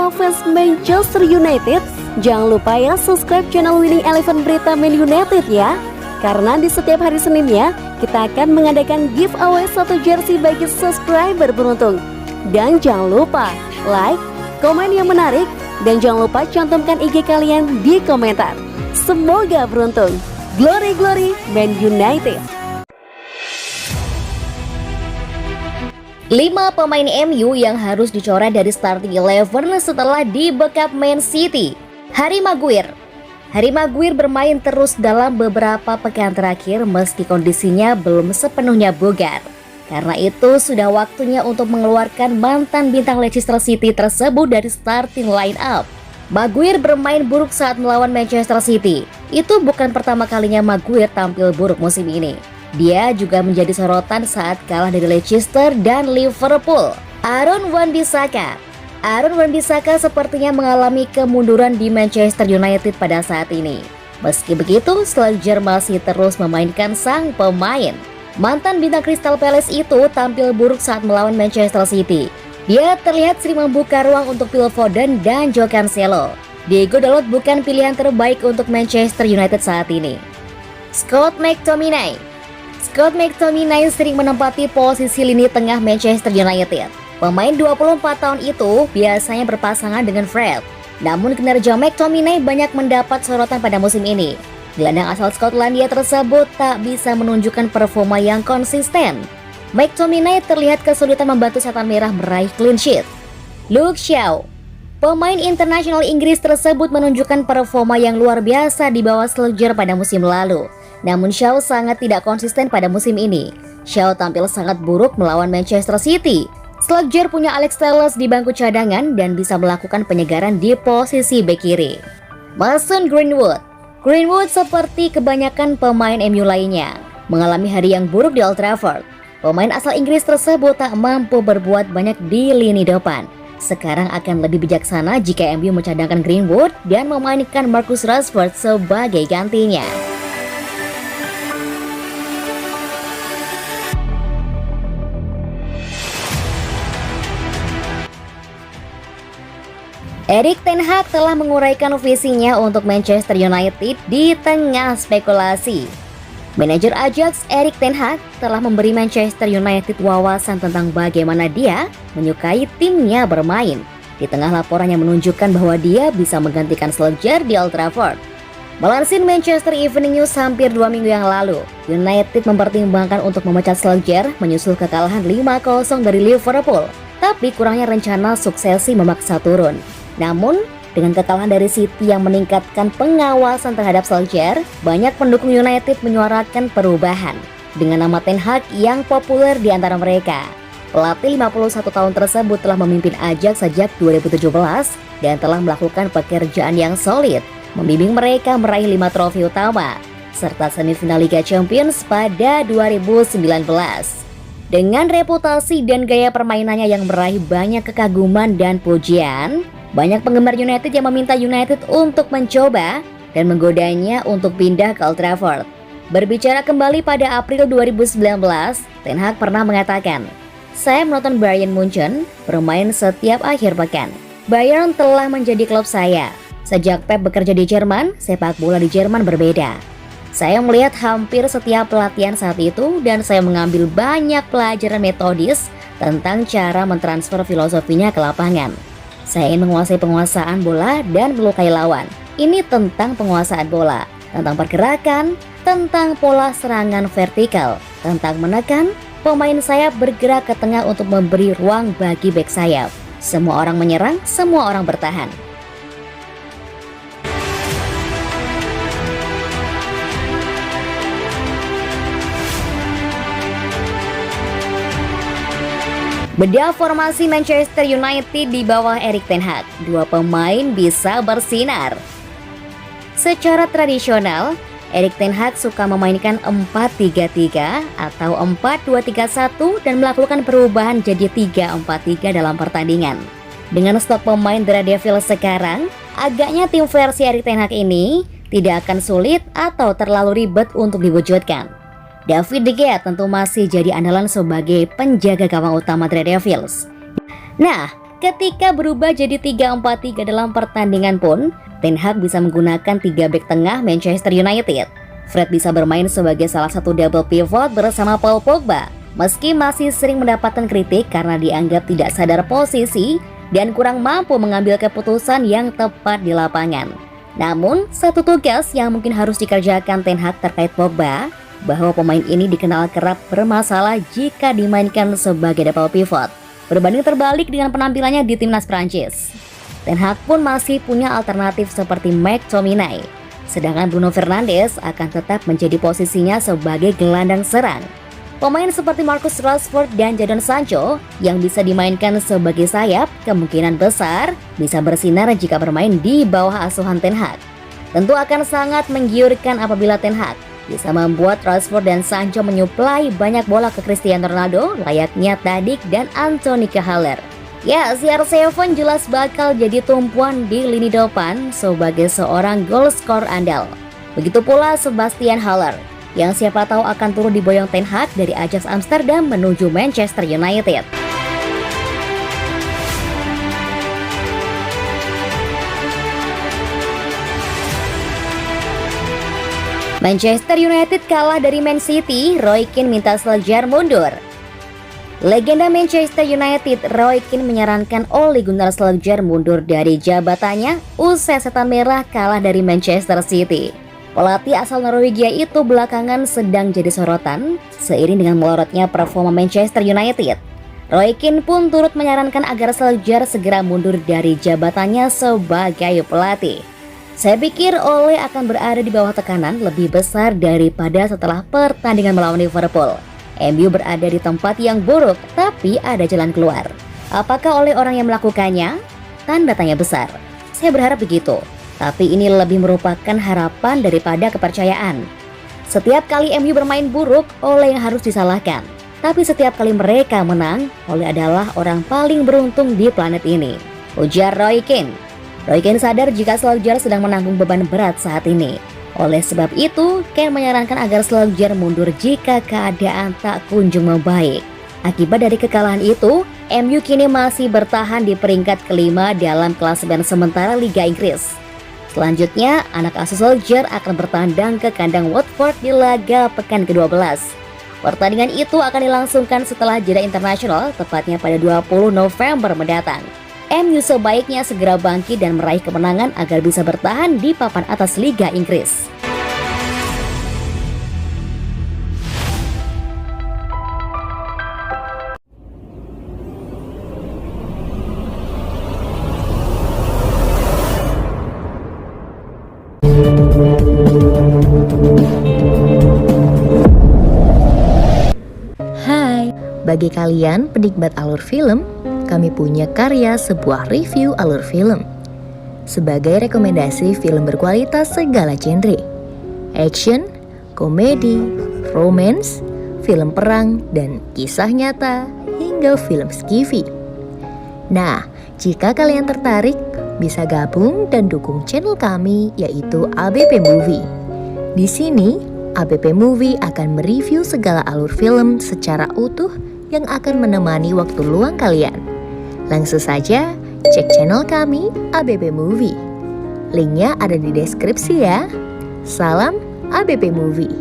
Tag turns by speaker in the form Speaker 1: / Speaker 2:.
Speaker 1: semua fans Manchester United, jangan lupa ya subscribe channel Winning Eleven Berita Man United ya. Karena di setiap hari Seninnya, kita akan mengadakan giveaway satu jersey bagi subscriber beruntung. Dan jangan lupa like, komen yang menarik, dan jangan lupa cantumkan IG kalian di komentar. Semoga beruntung. Glory Glory Man United.
Speaker 2: 5 pemain MU yang harus dicoret dari starting 11 setelah dibekap Man City. Harry Maguire bermain terus dalam beberapa pekan terakhir meski kondisinya belum sepenuhnya bugar. Karena itu sudah waktunya untuk mengeluarkan mantan bintang Leicester City tersebut dari starting line up. Maguire bermain buruk saat melawan Manchester City. Itu bukan pertama kalinya Maguire tampil buruk musim ini. Dia juga menjadi sorotan saat kalah dari Leicester dan Liverpool. Aaron Wan-Bissaka sepertinya mengalami kemunduran di Manchester United pada saat ini. Meski begitu, Solskjaer masih terus memainkan sang pemain. Mantan bintang Crystal Palace itu tampil buruk saat melawan Manchester City. Dia terlihat sering membuka ruang untuk Phil Foden dan Joe Cancelo. Diego Dalot bukan pilihan terbaik untuk Manchester United saat ini. Scott McTominay sering menempati posisi lini tengah Manchester United. Pemain 24 tahun itu biasanya berpasangan dengan Fred. Namun kinerja McTominay banyak mendapat sorotan pada musim ini. Gelandang asal Skotlandia tersebut tak bisa menunjukkan performa yang konsisten. McTominay terlihat kesulitan membantu Setan Merah meraih clean sheet. Luke Shaw, pemain internasional Inggris tersebut menunjukkan performa yang luar biasa di bawah Solskjaer pada musim lalu. Namun Shaw sangat tidak konsisten pada musim ini. Shaw tampil sangat buruk melawan Manchester City. Solskjaer punya Alex Telles di bangku cadangan dan bisa melakukan penyegaran di posisi bek kiri. Mason Greenwood seperti kebanyakan pemain MU lainnya mengalami hari yang buruk di Old Trafford. Pemain asal Inggris tersebut tak mampu berbuat banyak di lini depan. Sekarang akan lebih bijaksana jika MU mencadangkan Greenwood dan memainkan Marcus Rashford sebagai gantinya. Erik ten Hag telah menguraikan visinya untuk Manchester United di tengah spekulasi. Manajer Ajax Erik ten Hag telah memberi Manchester United wawasan tentang bagaimana dia menyukai timnya bermain. Di tengah laporan yang menunjukkan bahwa dia bisa menggantikan Solskjaer di Old Trafford. Melansir Manchester Evening News hampir 2 minggu yang lalu, United mempertimbangkan untuk memecat Solskjaer menyusul kekalahan 5-0 dari Liverpool. Tapi kurangnya rencana suksesi memaksa turun. Namun, dengan kekalahan dari City yang meningkatkan pengawasan terhadap Solskjaer, banyak pendukung United menyuarakan perubahan dengan nama Ten Hag yang populer di antara mereka. Pelatih 51 tahun tersebut telah memimpin Ajax sejak 2017 dan telah melakukan pekerjaan yang solid, membimbing mereka meraih 5 trofi utama serta semifinal Liga Champions pada 2019. Dengan reputasi dan gaya permainannya yang meraih banyak kekaguman dan pujian, banyak penggemar United yang meminta United untuk mencoba dan menggodanya untuk pindah ke Old Trafford. Berbicara kembali pada April 2019, Ten Hag pernah mengatakan, "Saya menonton Bayern Munchen bermain setiap akhir pekan. Bayern telah menjadi klub saya. Sejak Pep bekerja di Jerman, sepak bola di Jerman berbeda. Saya melihat hampir setiap pelatihan saat itu dan saya mengambil banyak pelajaran metodis tentang cara mentransfer filosofinya ke lapangan. Saya ingin menguasai penguasaan bola dan melukai lawan. Ini tentang penguasaan bola, tentang pergerakan, tentang pola serangan vertikal, tentang menekan. Pemain sayap bergerak ke tengah untuk memberi ruang bagi bek sayap. Semua orang menyerang, semua orang bertahan." Bedah formasi Manchester United di bawah Erik ten Hag, 2 pemain bisa bersinar. Secara tradisional, Erik ten Hag suka memainkan 4-3-3 atau 4-2-3-1 dan melakukan perubahan jadi 3-4-3 dalam pertandingan. Dengan stok pemain The Red Devils sekarang, agaknya tim versi Erik ten Hag ini tidak akan sulit atau terlalu ribet untuk diwujudkan. David De Gea tentu masih jadi andalan sebagai penjaga gawang utama The Red Devils. Nah, Ketika berubah jadi 3-4-3 dalam pertandingan pun, Ten Hag bisa menggunakan 3 bek tengah Manchester United. Fred bisa bermain sebagai salah satu double pivot bersama Paul Pogba. Meski masih sering mendapatkan kritik karena dianggap tidak sadar posisi dan kurang mampu mengambil keputusan yang tepat di lapangan. Namun, satu tugas yang mungkin harus dikerjakan Ten Hag terkait Pogba, bahwa pemain ini dikenal kerap bermasalah jika dimainkan sebagai double pivot. Berbanding terbalik dengan penampilannya di timnas Prancis. Ten Hag pun masih punya alternatif seperti McTominay. Sedangkan Bruno Fernandes akan tetap menjadi posisinya sebagai gelandang serang. Pemain seperti Marcus Rashford dan Jadon Sancho yang bisa dimainkan sebagai sayap kemungkinan besar bisa bersinar jika bermain di bawah asuhan Ten Hag. Tentu akan sangat menggiurkan apabila Ten Hag bisa membuat Rashford dan Sancho menyuplai banyak bola ke Cristiano Ronaldo layaknya Tadic dan Anthony Haller. Ya, CR7 jelas bakal jadi tumpuan di lini depan sebagai seorang goal scorer andal. Begitu pula Sebastian Haller yang siapa tahu akan turun diboyong Ten Hag dari Ajax Amsterdam menuju Manchester United. Manchester United kalah dari Man City, Roy Keane minta Solskjaer mundur. Legenda Manchester United Roy Keane menyarankan Ole Gunnar Solskjaer mundur dari jabatannya usai Setan Merah kalah dari Manchester City. Pelatih asal Norwegia itu belakangan sedang jadi sorotan seiring dengan melorotnya performa Manchester United. Roy Keane pun turut menyarankan agar Solskjaer segera mundur dari jabatannya sebagai pelatih. Saya pikir Ole akan berada di bawah tekanan lebih besar daripada setelah pertandingan melawan Liverpool. MU berada di tempat yang buruk, tapi ada jalan keluar. Apakah Ole orang yang melakukannya? Tanda tanya besar. Saya berharap begitu. Tapi ini lebih merupakan harapan daripada kepercayaan. Setiap kali MU bermain buruk, Ole yang harus disalahkan. Tapi setiap kali mereka menang, Ole adalah orang paling beruntung di planet ini, ujar Roy Keane. Roy Keane sadar jika Solskjaer sedang menanggung beban berat saat ini. Oleh sebab itu, Keane menyarankan agar Solskjaer mundur jika keadaan tak kunjung membaik. Akibat dari kekalahan itu, MU kini masih bertahan di peringkat kelima dalam klasemen sementara Liga Inggris. Selanjutnya, anak asuh Solskjaer akan bertandang ke kandang Watford di laga pekan ke-12. Pertandingan itu akan dilangsungkan setelah jeda internasional, tepatnya pada 20 November mendatang. MU sebaiknya segera bangkit dan meraih kemenangan agar bisa bertahan di papan atas Liga Inggris.
Speaker 3: Bagi kalian penikmat alur film, kami punya karya sebuah review alur film. Sebagai rekomendasi film berkualitas segala genre, action, komedi, romance, film perang, dan kisah nyata, hingga film skifi. Nah, jika kalian tertarik, bisa gabung dan dukung channel kami yaitu ABP Movie. Di sini, ABP Movie akan mereview segala alur film secara utuh yang akan menemani waktu luang kalian. Langsung saja cek channel kami ABP Movie. Linknya ada di deskripsi ya. Salam ABP Movie.